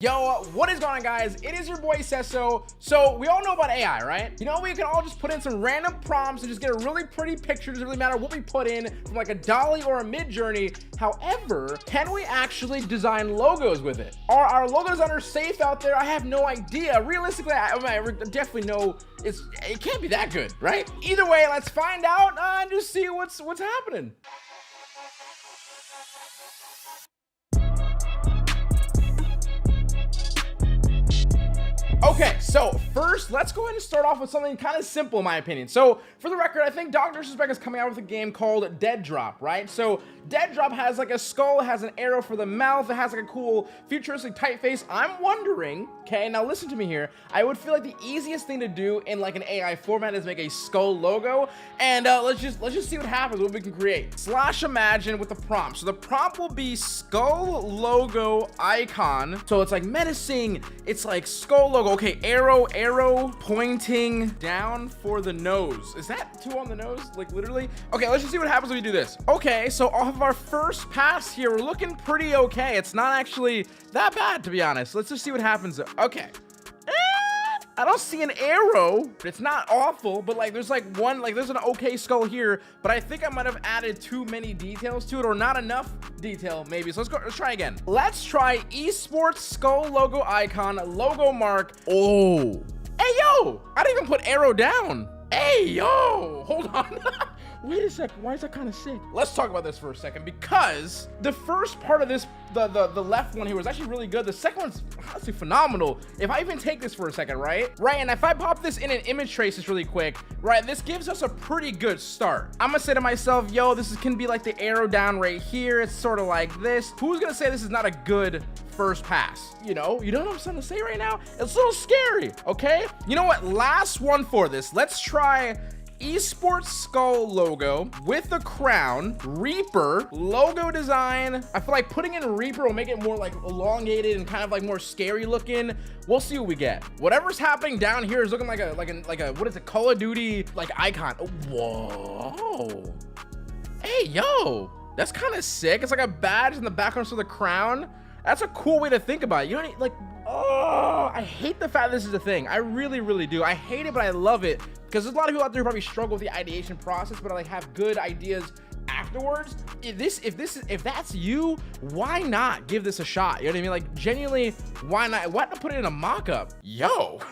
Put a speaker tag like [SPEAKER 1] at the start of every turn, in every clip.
[SPEAKER 1] Yo, what is going on, guys? It is your boy Sesso. So we all know about AI, right? You know, we can all just put in some random prompts and just get a really pretty picture. It doesn't really matter what we put in from like a dall-e or a Mid-Journey. However, can we actually design logos with it? Are our logo designers safe out there? I have no idea. Realistically, I definitely know it can't be that good, right? Either way, let's find out and just see what's happening. Okay, so first, let's go ahead and start off with something kind of simple in my opinion. So for the record, I think Dr. Disrespect is coming out with a game called Dead Drop, right? So Dead Drop has like a skull, it has an arrow for the mouth, it has like a cool futuristic typeface. I'm wondering, okay, now listen to me here. I would feel like the easiest thing to do in like an AI format is make a skull logo, and let's just see what happens, what we can create. Slash imagine with the prompt. So the prompt will be skull logo icon. So it's like menacing, it's like skull logo. Okay, arrow pointing down for the nose. Is that two on the nose? Like literally? Okay, let's just see what happens when we do this. Okay, so off of our first pass here, we're looking pretty okay. It's not actually that bad, to be honest. Let's just see what happens. Okay. I don't see an arrow. It's not awful, but like there's like one, like there's an okay skull here, but I think I might have added too many details to it or not enough detail maybe. So let's try again. Let's try esports skull logo icon, logo mark. Oh, hey, yo, I didn't even put arrow down. Hey, yo, hold on. Wait a sec, why is that kind of sick? Let's talk about this for a second, because the first part of this, the left one here was actually really good. The second one's honestly phenomenal. If I even take this for a second, right, and if I pop this in an image traces really quick, right, this gives us a pretty good start. I'm gonna say to myself, yo, can be like the arrow down right here. It's sort of like this. Who's gonna say this is not a good first pass? You know what I'm trying to say right now? It's a little scary, okay? You know what, last one for this. Let's try esports skull logo with the crown, Reaper logo design. I feel like putting in Reaper will make it more like elongated and kind of like more scary looking. We'll see what we get. Whatever's happening down here is looking like a what is it, Call of Duty like icon. Oh, whoa, hey, yo, that's kind of sick. It's like a badge in the background for the crown. That's a cool way to think about it. You know, like, oh, I hate the fact this is a thing. I really do. I hate it, but I love it, because there's a lot of people out there who probably struggle with the ideation process, but like have good ideas afterwards. If that's you, why not give this a shot? You know what I mean? Like, genuinely, why not? Why not put it in a mock-up? Yo, wait, what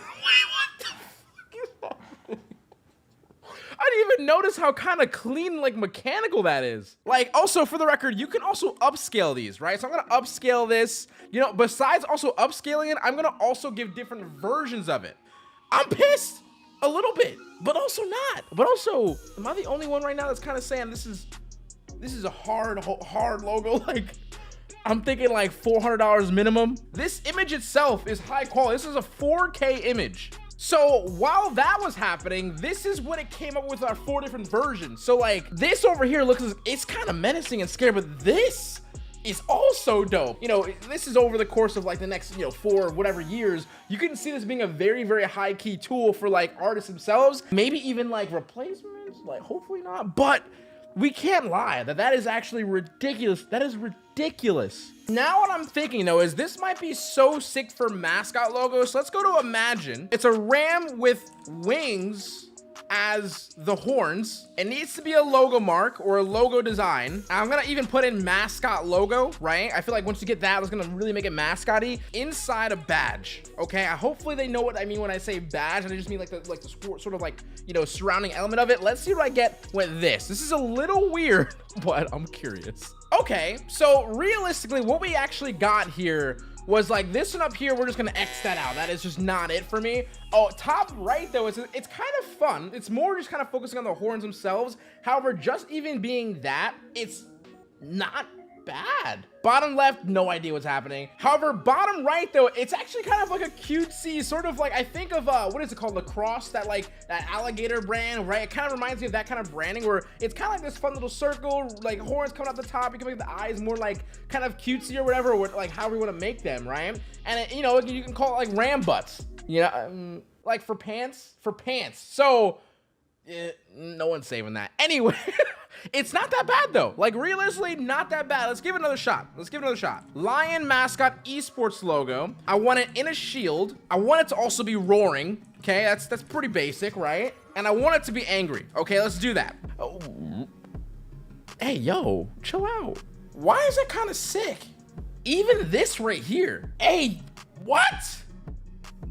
[SPEAKER 1] the fuck is happening? I didn't even notice how kind of clean, like, mechanical that is. Like, also, for the record, you can also upscale these, right? So I'm gonna upscale this. You know, besides also upscaling it, I'm gonna also give different versions of it. I'm pissed a little bit, but also not. But also, am I the only one right now that's kind of saying this is a hard logo? Like, I'm thinking like $400 minimum. This image itself is high quality. This is a 4K image. So while that was happening, this is what it came up with our 4 different versions. So like this over here looks, it's kind of menacing and scary, but this is also dope. You know, this is over the course of like the next, 4 whatever years. You can see this being a very high key tool for like artists themselves, maybe even like replacements, like hopefully not, but we can't lie that is actually ridiculous. That is ridiculous. Now what I'm thinking though is this might be so sick for mascot logos. So let's go to imagine. It's a ram with wings as the horns. It needs to be a logo mark or a logo design. I'm gonna even put in mascot logo, right? I feel like once you get that, it's gonna really make it mascotty inside a badge. Okay, hopefully they know what I mean when I say badge, and I just mean like the sort of like, surrounding element of it. Let's see what I get with this. This is a little weird, but I'm curious. Okay, so realistically, what we actually got here was like this one up here. We're just gonna X that out. That is just not it for me. Oh, top right though, it's kind of fun. It's more just kind of focusing on the horns themselves. However, just even being that, it's not bad. Bottom left, no idea what's happening. However, bottom right though, it's actually kind of like a cutesy sort of like, I think of what is it called, lacrosse, that alligator brand, right? It kind of reminds me of that kind of branding where it's kind of like this fun little circle, like horns coming out the top. You can make the eyes more like kind of cutesy or whatever, or like however we want to make them, right? And it, you can call it like ram butts, like for pants. So No one's saving that. Anyway, it's not that bad though. Like realistically, not that bad. Let's give it another shot. Lion mascot esports logo. I want it in a shield. I want it to also be roaring. Okay, that's pretty basic, right? And I want it to be angry. Okay, let's do that. Oh. Hey, yo, chill out. Why is it kind of sick? Even this right here. Hey, what?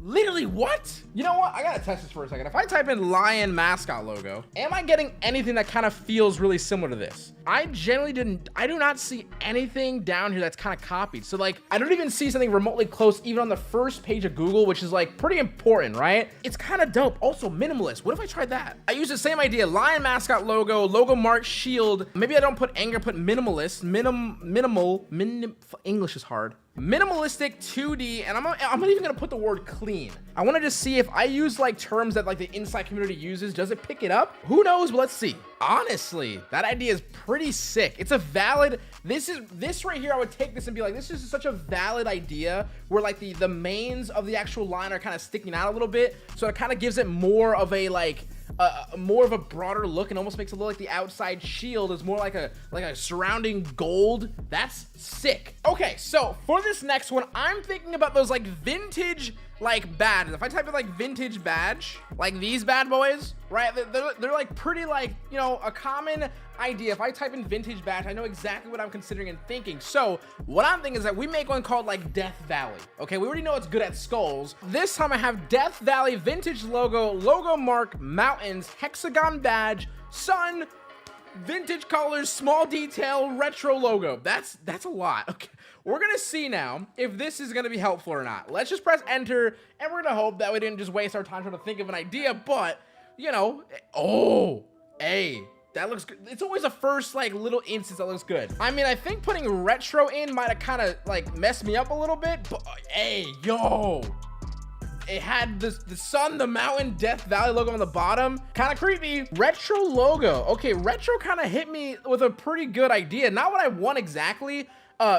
[SPEAKER 1] Literally, what? You know what? I gotta test this for a second. If I type in lion mascot logo, am I getting anything that kind of feels really similar to this? I do not see anything down here that's kind of copied. So like, I don't even see something remotely close even on the first page of Google, which is like pretty important, right? It's kind of dope. Also minimalist. What if I tried that? I use the same idea, lion mascot logo mark shield. Maybe I don't put anger, put minimalist, English is hard. Minimalistic 2D, and I'm not even gonna put the word clean. I wanted to see if I use like terms that like the inside community uses, does it pick it up? Who knows, but let's see. Honestly, that idea is pretty sick. It's a valid, this right here, I would take this and be like, this is such a valid idea where like the mains of the actual line are kind of sticking out a little bit. So it kind of gives it more of a like, more of a broader look and almost makes it look like the outside shield is more like a surrounding gold. That's sick. Okay, so for this next one, I'm thinking about those like vintage like badges. If I type in like vintage badge, like these bad boys, right? They're like pretty like, you know, a common idea. If I type in vintage badge, I know exactly what I'm considering and thinking. So what I'm thinking is that we make one called like Death Valley. Okay, we already know it's good at skulls. This time I have Death Valley vintage logo mark, mountains, hexagon badge, sun, vintage colors, small detail, retro logo. That's a lot. Okay, we're gonna see now if this is gonna be helpful or not. Let's just press enter, and we're gonna hope that we didn't just waste our time trying to think of an idea. But you know, oh, hey, that looks good. It's always a first like little instance that looks good. I mean, I think putting retro in might have kind of like messed me up a little bit, but hey, yo, it had the sun, the mountain, Death Valley logo on the bottom. Kind of creepy. Retro logo. Okay, retro kind of hit me with a pretty good idea. Not what I want exactly.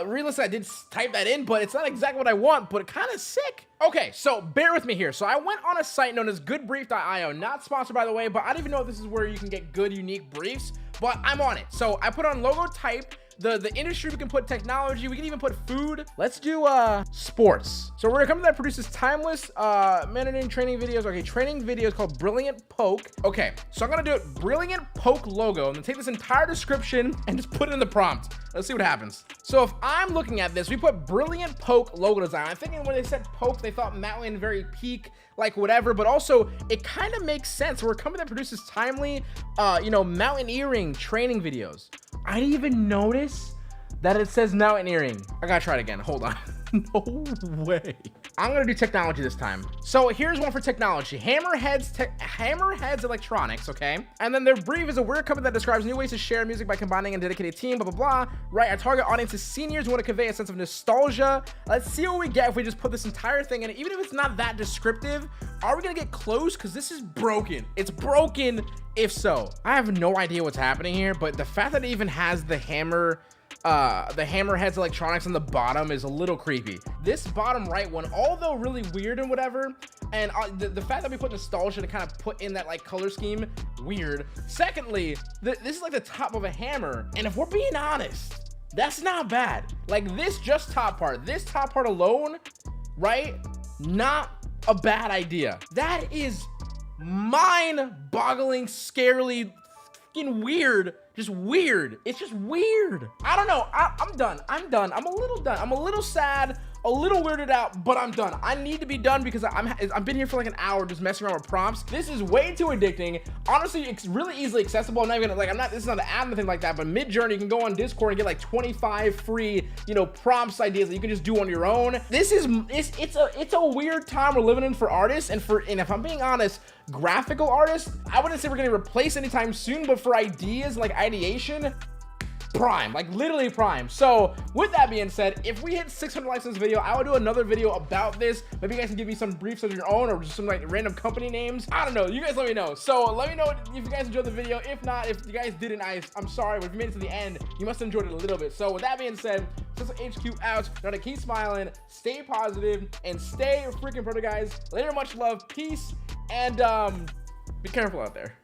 [SPEAKER 1] Realistically, I did type that in, but it's not exactly what I want, but kind of sick. Okay, so bear with me here. So I went on a site known as goodbrief.io, not sponsored by the way, but I don't even know if this is where you can get good, unique briefs, but I'm on it. So I put on logo type, the industry, we can put technology, we can even put food. Let's do sports. So we're gonna come to that produces timeless managing training videos. Okay, training videos called Brilliant Poke. Okay, so I'm gonna do it Brilliant Poke logo. I'm gonna take this entire description and just put it in the prompt. Let's see what happens. So if I'm looking at this, we put Brilliant Poke logo design. I'm thinking when they said poke, they thought mountain, very peak, like whatever, but also it kind of makes sense. We're a company that produces timely, you know, mountaineering training videos. I didn't even notice that it says mountaineering. I gotta try it again. Hold on. No way. I'm gonna do technology this time. So here's one for technology. Hammerheads Electronics, okay? And then their brief is a weird company that describes new ways to share music by combining a dedicated team, blah, blah, blah. Right, our target audience is seniors who want to convey a sense of nostalgia. Let's see what we get if we just put this entire thing in. Even if it's not that descriptive, are we gonna get close? Because this is broken. It's broken if so. I have no idea what's happening here, but the fact that it even has the Hammerheads Electronics on the bottom is a little creepy. This bottom right one, although really weird and whatever, and the fact that we put nostalgia to kind of put in that like color scheme, weird. Secondly, this is like the top of a hammer, and if we're being honest, that's not bad. Like this top part alone, right? Not a bad idea. That is mind-boggling, scarily fucking weird. Just weird. It's just weird. I don't know. I'm done. I'm a little done. I'm a little sad, a little weirded out, but I'm done. I need to be done because I've been here for like an hour just messing around with prompts. This is way too addicting. Honestly, it's really easily accessible. I'm not even gonna like, this is not an ad or anything like that, but Mid-Journey, you can go on Discord and get like 25 free, you know, prompts ideas that you can just do on your own. This is, it's a weird time we're living in for artists, and if I'm being honest, graphical artists, I wouldn't say we're gonna replace anytime soon, but for ideas like ideation, prime, like literally prime. So with that being said, if we hit 600 likes on this video, I will do another video about this. Maybe you guys can give me some briefs of your own or just some like random company names. I don't know, you guys let me know. So let me know if you guys enjoyed the video. If not, if you guys didn't, I'm sorry, but if you made it to the end, you must have enjoyed it a little bit. So with that being said, this is HQ out. Now to keep smiling, stay positive, and stay freaking proto, guys. Later, much love, peace, and be careful out there.